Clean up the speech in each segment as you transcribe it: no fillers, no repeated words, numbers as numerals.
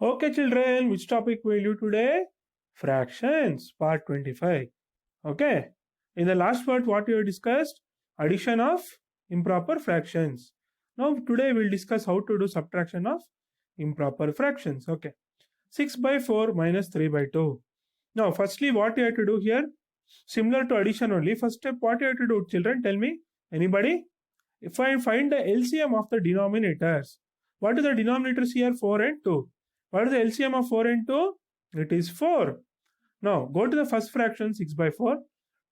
Okay, children, which topic will you today? Fractions, part 25. Okay. In the last part, what we have discussed? Addition of improper fractions. Now, today we'll discuss how to do subtraction of improper fractions. Okay. 6 by 4 minus 3 by 2. Now, firstly, what you have to do here? Similar to addition only. First step, what you have to do, children? Tell me. Anybody? If I find the LCM of the denominators, what are the denominators here? 4 and 2. What is the LCM of 4 and 2? It is 4. Now, go to the first fraction 6 by 4.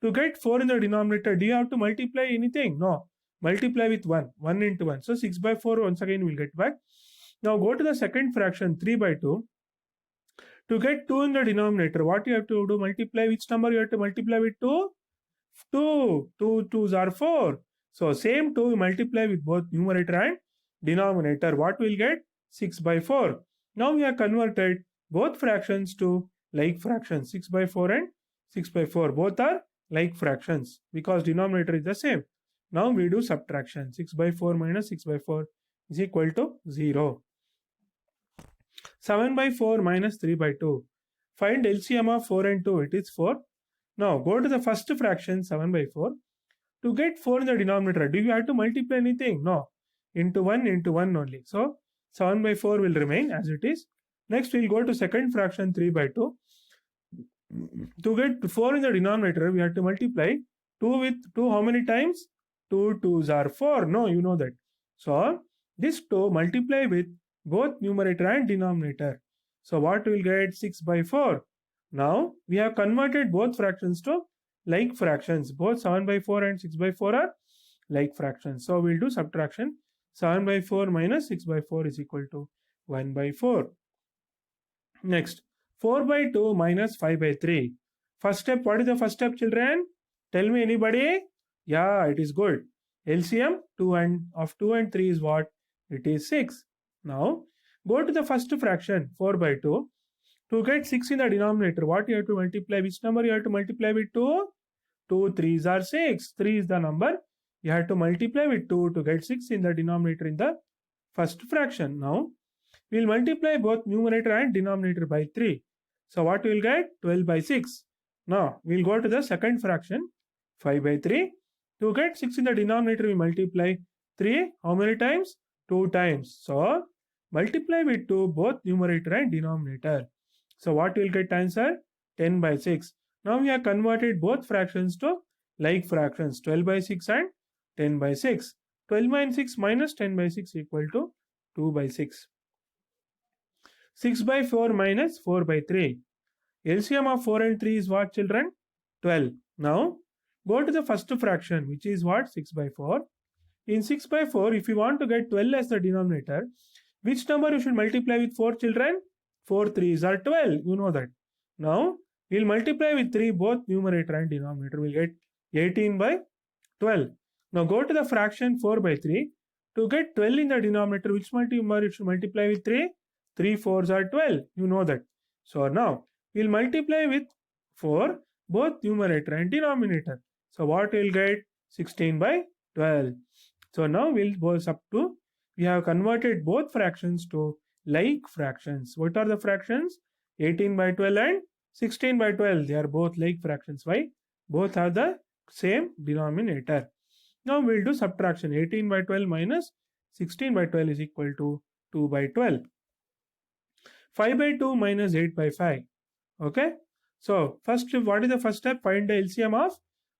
To get 4 in the denominator, do you have to multiply anything? No. Multiply with 1. 1 into 1. So, 6 by 4 once again we'll get back. Now, go to the second fraction 3 by 2. To get 2 in the denominator, what you have to do? Multiply which number you have to multiply with 2? 2. 2 2s are 4. So same 2 multiply with both numerator and denominator. What we'll get? 6 by 4. Now we have converted both fractions to like fractions. 6 by 4 and 6 by 4. Both are like fractions because denominator is the same. Now we do subtraction. 6 by 4 minus 6 by 4 is equal to 0. 7 by 4 minus 3 by 2. Find LCM of 4 and 2. It is 4. Now go to the first fraction 7 by 4. To get 4 in the denominator, do you have to multiply anything? No. Into 1 only. So 7 by 4 will remain as it is. Next we'll go to second fraction 3 by 2. To get 4 in the denominator, we have to multiply 2 with 2 how many times? 2 2s are 4. No, you know that. So this 2 multiply with both numerator and denominator. So what we'll get? 6 by 4. Now we have converted both fractions to like fractions. Both 7 by 4 and 6 by 4 are like fractions. So we'll do subtraction. 7 by 4 minus 6 by 4 is equal to 1 by 4. Next, 4 by 2 minus 5 by 3. First step, what is the first step, children? Tell me anybody? Yeah, it is good. LCM 2 and 3 is what? It is 6. Now, go to the first fraction 4 by 2. To get 6 in the denominator, what you have to multiply? Which number you have to multiply with 2? 2 3s are 6. 3 is the number. You have to multiply with 2 to get 6 in the denominator in the first fraction. Now, we'll multiply both numerator and denominator by 3. So, what we'll get? 12 by 6. Now, we'll go to the second fraction 5 by 3. To get 6 in the denominator, we multiply 3 how many times? 2 times. So, multiply with 2 both numerator and denominator. So what will get answer? 10 by 6. Now we have converted both fractions to like fractions. 12 by 6 and 10 by 6. 12 by 6 minus 10 by 6 equal to 2 by 6. 6 by 4 minus 4 by 3. LCM of 4 and 3 is what, children? 12. Now go to the first fraction, which is what? 6 by 4. In 6 by 4, if you want to get 12 as the denominator, which number you should multiply with 4, children? 4 3s are 12. You know that. Now, we'll multiply with 3 both numerator and denominator. We'll get 18 by 12. Now, go to the fraction 4 by 3. To get 12 in the denominator, which number you should multiply with 3? 3 4s are 12. You know that. So, now, we'll multiply with 4 both numerator and denominator. So, what we'll get? 16 by 12. So, now we'll go up to, we have converted both fractions to like fractions. What are the fractions? 18 by 12 and 16 by 12. They are both like fractions. Why? Both are the same denominator. Now we'll do subtraction. 18 by 12 minus 16 by 12 is equal to 2 by 12. 5 by 2 minus 8 by 5. Okay. So first, what is the first step? Find the LCM of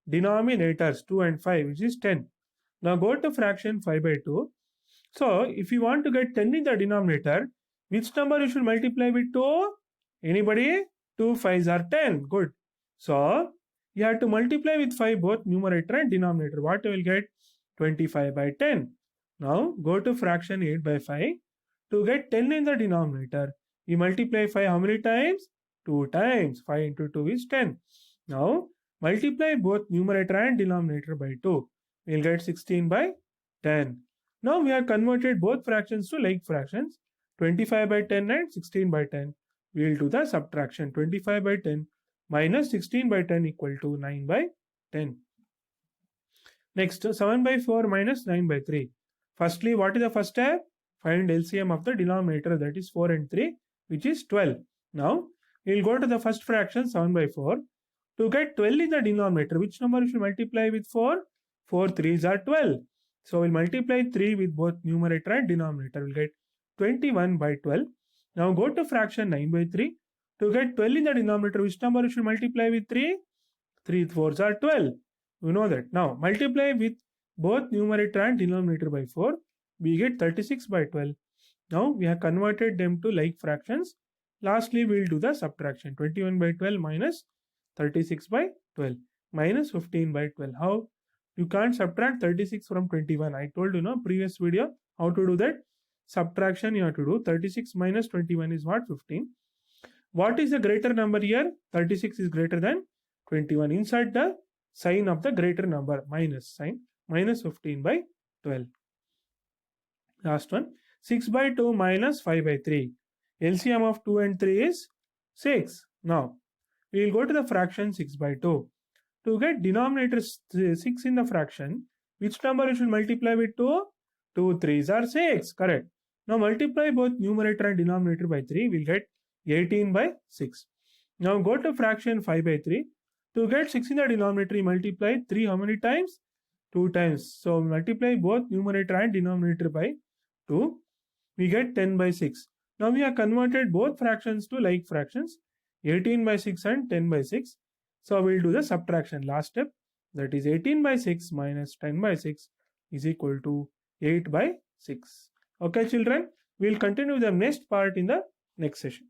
denominators 2 and 5, which is 10. Now go to fraction 5 by 2. So, if you want to get 10 in the denominator, which number you should multiply with 2? Anybody? 2 5s are 10. Good. So, you have to multiply with 5 both numerator and denominator. What you will get? 25 by 10. Now, go to fraction 8 by 5. To get 10 in the denominator, you multiply 5 how many times? 2 times. 5 into 2 is 10. Now, multiply both numerator and denominator by 2. We will get 16 by 10. Now we have converted both fractions to like fractions. 25 by 10 and 16 by 10. We will do the subtraction. 25 by 10 minus 16 by 10 equal to 9 by 10. Next, 7 by 4 minus 9 by 3. Firstly, what is the first step? Find LCM of the denominator, that is 4 and 3. which is 12. Now, we'll go to the first fraction 7 by 4. To get 12 in the denominator, which number we should multiply with 4? 4 3s are 12. So we'll multiply 3 with both numerator and denominator. We'll get 21 by 12. Now go to fraction 9 by 3. To get 12 in the denominator, which number we should multiply with 3? 3 4s are 12. You know that. Now multiply with both numerator and denominator by 4. We get 36 by 12. Now we have converted them to like fractions. Lastly, we'll do the subtraction. 21 by 12 minus 36 by 12 minus 15 by 12. How? You can't subtract 36 from 21. I told you, previous video how to do that. Subtraction you have to do. 36 minus 21 is what? 15. What is the greater number here? 36 is greater than 21. Insert the sign of the greater number, minus sign, minus 15 by 12. Last one. 6 by 2 minus 5 by 3. LCM of 2 and 3 is 6. Now, we will go to the fraction 6 by 2. To get denominator 6 in the fraction, which number you should multiply with 2? 2 3s are 6. Correct. Now multiply both numerator and denominator by 3. We'll get 18 by 6. Now go to fraction 5 by 3. To get 6 in the denominator, you multiply 3 how many times? 2 times. So multiply both numerator and denominator by 2. We get 10 by 6. Now we have converted both fractions to like fractions. 18 by 6 and 10 by 6. So we'll do the subtraction. Last step, that is 18 by 6 minus 10 by 6 is equal to 8 by 6. Okay children, we'll continue the next part in the next session.